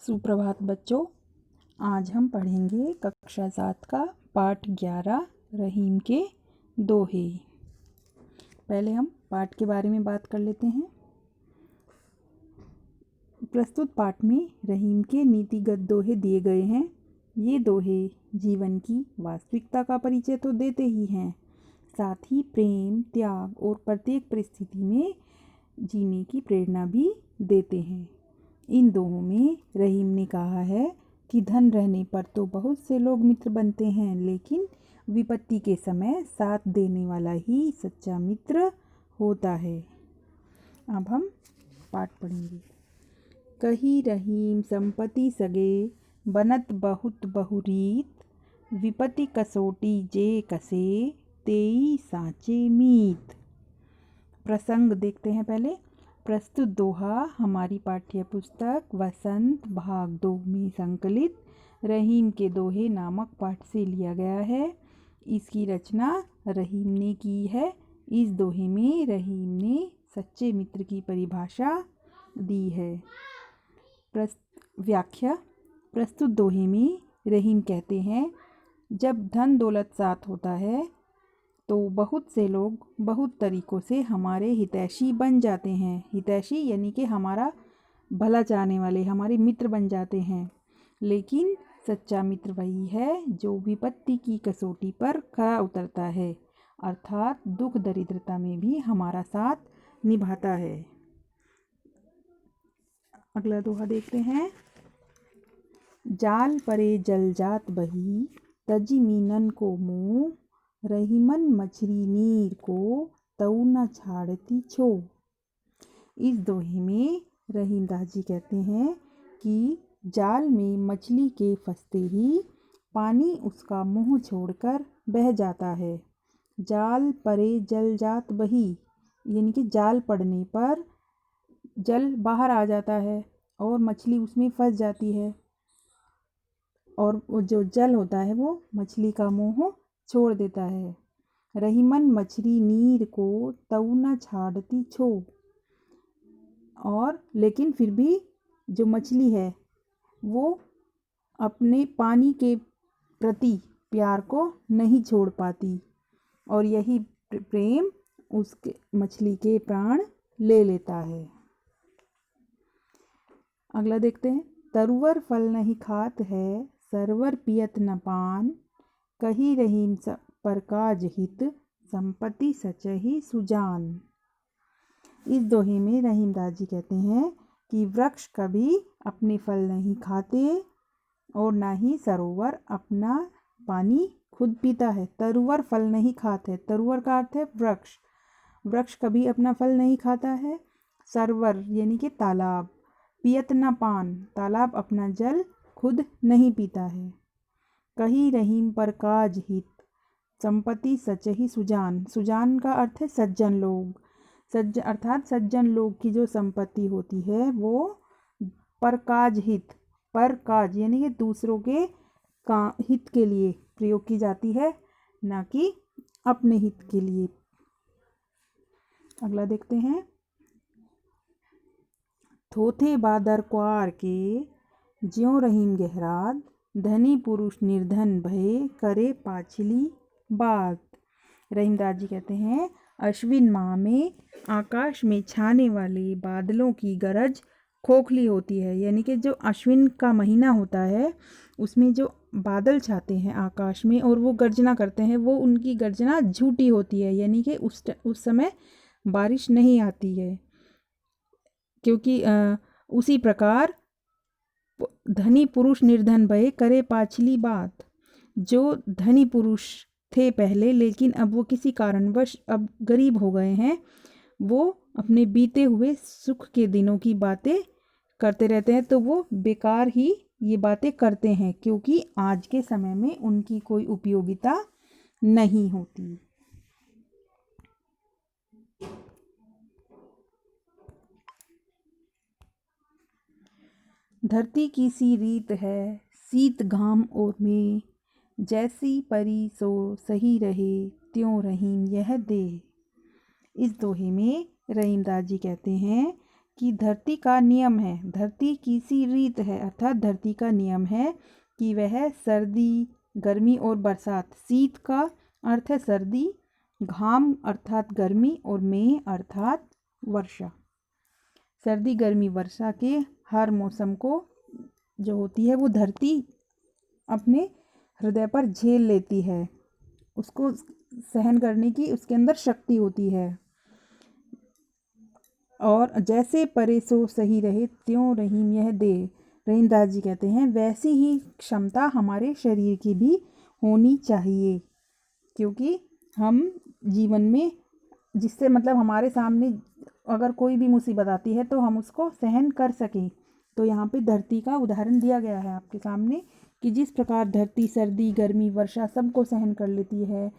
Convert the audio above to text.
सुप्रभात बच्चों। आज हम पढ़ेंगे कक्षा 7 का पाठ 11 रहीम के दोहे। पहले हम पाठ के बारे में बात कर लेते हैं। प्रस्तुत पाठ में रहीम के नीतिगत दोहे दिए गए हैं। ये दोहे जीवन की वास्तविकता का परिचय तो देते ही हैं, साथ ही प्रेम, त्याग और प्रत्येक परिस्थिति में जीने की प्रेरणा भी देते हैं। इन दोहों में रहीम ने कहा है कि धन रहने पर तो बहुत से लोग मित्र बनते हैं, लेकिन विपत्ति के समय साथ देने वाला ही सच्चा मित्र होता है। अब हम पाठ पढ़ेंगे। कही रहीम संपत्ति सगे, बनत बहुत बहुरीत, विपत्ति कसोटी जे कसे, तेई साचे मीत। प्रसंग देखते हैं पहले। प्रस्तुत दोहा हमारी पाठ्य पुस्तक वसंत भाग 2 में संकलित रहीम के दोहे नामक पाठ से लिया गया है। इसकी रचना रहीम ने की है। इस दोहे में रहीम ने सच्चे मित्र की परिभाषा दी है। व्याख्या। प्रस्तुत दोहे में रहीम कहते हैं, जब धन दौलत साथ होता है तो बहुत से लोग बहुत तरीक़ों से हमारे हितैषी बन जाते हैं। हितैषी यानी कि हमारा भला चाहने वाले, हमारे मित्र बन जाते हैं। लेकिन सच्चा मित्र वही है जो विपत्ति की कसौटी पर खरा उतरता है, अर्थात दुख दरिद्रता में भी हमारा साथ निभाता है। अगला दोहा देखते हैं। जाल परे जल जात बही, तजी मीनन को मुँह, रहीमन मछली नीर को, तऊ न छाड़ती छो। इस दोहे में रहीम दाजी कहते हैं कि जाल में मछली के फंसते ही पानी उसका मुंह छोड़कर बह जाता है। जाल परे जल जात बही यानी कि जाल पड़ने पर जल बाहर आ जाता है और मछली उसमें फंस जाती है, और जो जल होता है वो मछली का मुंह छोड़ देता है। रहीमन मछली नीर को, तऊ न छाड़ती छो। और लेकिन फिर भी जो मछली है वो अपने पानी के प्रति प्यार को नहीं छोड़ पाती, और यही प्रेम उसके मछली के प्राण ले लेता है। अगला देखते हैं। तरुवर फल नहीं खात है, सरवर पियत न पान, कही रहीम पर काज हित, संपत्ति सचहि सुजान। इस दोहे में रहीम दाजी कहते हैं कि वृक्ष कभी अपने फल नहीं खाते और ना ही सरोवर अपना पानी खुद पीता है। तरुवर फल नहीं खाते, तरुवर का अर्थ है वृक्ष। वृक्ष कभी अपना फल नहीं खाता है। सरोवर यानी कि तालाब, पियत न पान, तालाब अपना जल खुद नहीं पीता है। कही रहीम पर काज हित, संपत्ति सचहि सुजान। सुजान का अर्थ है सज्जन लोग। अर्थात सज्जन लोग की जो संपत्ति होती है वो परकाज हित, परकाज यानी कि दूसरों के हित के लिए प्रयोग की जाती है, ना कि अपने हित के लिए। अगला देखते हैं। थोथे बादर क्वार के, ज्यों रहीम गहरात, धनी पुरुष निर्धन भय, करे पाछली बात। रहीम दाजी कहते हैं, अश्विन माह में आकाश में छाने वाले बादलों की गरज खोखली होती है। यानी कि जो अश्विन का महीना होता है उसमें जो बादल छाते हैं आकाश में और वो गर्जना करते हैं, वो उनकी गर्जना झूठी होती है। यानी कि उस समय बारिश नहीं आती है, क्योंकि उसी प्रकार धनी पुरुष निर्धन भय, करे पाछली बात। जो धनी पुरुष थे पहले, लेकिन अब वो किसी कारणवश अब गरीब हो गए हैं, वो अपने बीते हुए सुख के दिनों की बातें करते रहते हैं। तो वो बेकार ही ये बातें करते हैं, क्योंकि आज के समय में उनकी कोई उपयोगिता नहीं होती। धरती की सी रीत है, शीत घाम और में, जैसी परी सो सही रहे, त्यों रहीम यह दे। इस दोहे में रहीम दाजी कहते हैं कि धरती का नियम है, धरती की सी रीत है, अर्थात धरती का नियम है कि वह सर्दी, गर्मी और बरसात, शीत का अर्थ है सर्दी, घाम अर्थात गर्मी और मेह अर्थात वर्षा, सर्दी गर्मी वर्षा के हर मौसम को जो होती है वो धरती अपने हृदय पर झेल लेती है, उसको सहन करने की उसके अंदर शक्ति होती है। और जैसे परे सो सही रहे त्यों रहीम यह दे, रहीमदास जी कहते हैं वैसी ही क्षमता हमारे शरीर की भी होनी चाहिए, क्योंकि हम जीवन में जिससे मतलब हमारे सामने अगर कोई भी मुसीबत आती है तो हम उसको सहन कर सकें। तो यहाँ पे धरती का उदाहरण दिया गया है आपके सामने कि जिस प्रकार धरती सर्दी गर्मी वर्षा सबको सहन कर लेती है,